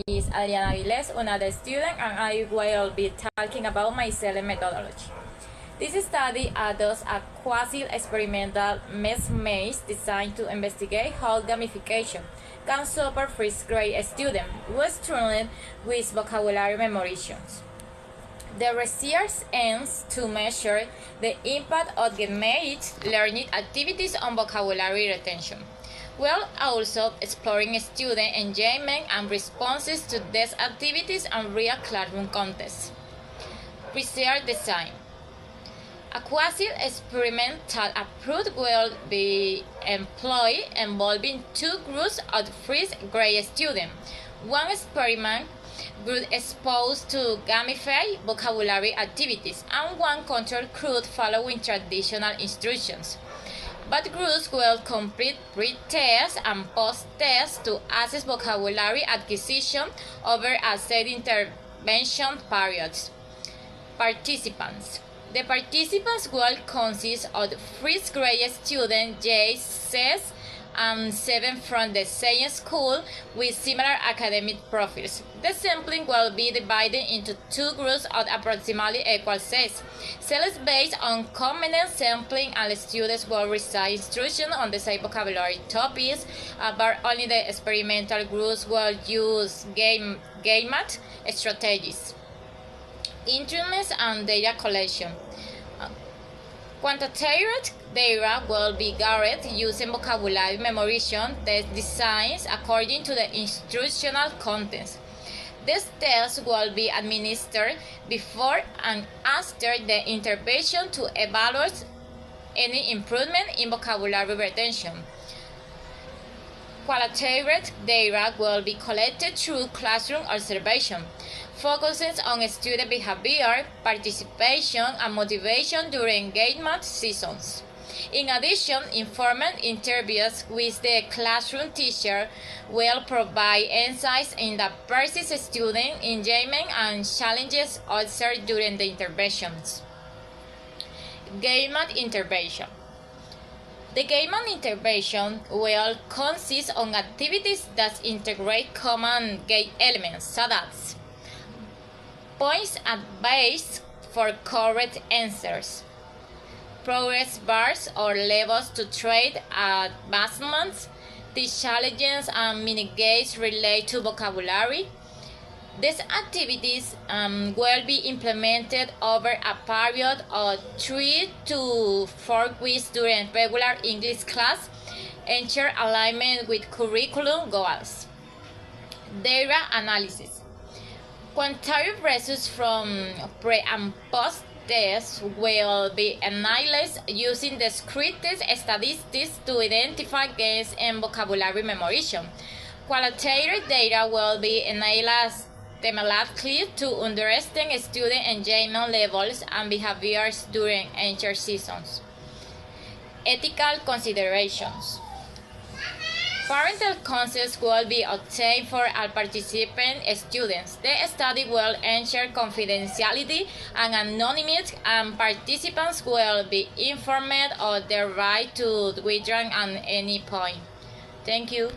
is Adriana Avilez, another student, and I will be talking about my selling methodology. This study adopts a quasi-experimental maze designed to investigate how gamification can support first-grade students who struggle with vocabulary memorization. The research aims to measure the impact of game-based learning activities on vocabulary retention, while also exploring student engagement and responses to these activities and real classroom contexts. Research design. A quasi-experimental approach will be employed involving two groups of first-grade students. One experiment group exposed to gamified vocabulary activities, and one control group following traditional instructions. Both groups will complete pre-tests and post-tests to assess vocabulary acquisition over a set intervention periods. Participants. The participants will consist of first-grade students ages 6 and 7 from the same school with similar academic profiles. The sampling will be divided into two groups of approximately equal size. Cells based on competence sampling, and students will receive instruction on the same vocabulary topics, but only the experimental groups will use game math strategies. Instruments and data collection. Quantitative data will be gathered using vocabulary memorization test designs according to the instructional contents. These tests will be administered before and after the intervention to evaluate any improvement in vocabulary retention. Qualitative data will be collected through classroom observation, focusing on student behavior, participation, and motivation during engagement sessions. In addition, informed interviews with the classroom teacher will provide insights in the persistent student engagement and challenges observed during the interventions. Engagement intervention. The engagement intervention will consist on activities that integrate common game elements, such as points at base for correct answers, progress bars or levels to trade advancements, teach challenges and mini-games related to vocabulary. These activities will be implemented over a period of 3 to 4 weeks during regular English class, ensure alignment with curriculum goals. Data analysis. Quantitative results from pre- and post-tests will be analyzed using descriptive statistics to identify gains in vocabulary memorization. Qualitative data will be analyzed thematically to understand student engagement levels and behaviors during entire seasons. Ethical considerations. Parental consent will be obtained for all participant students. The study will ensure confidentiality and anonymity, and participants will be informed of their right to withdraw at any point. Thank you.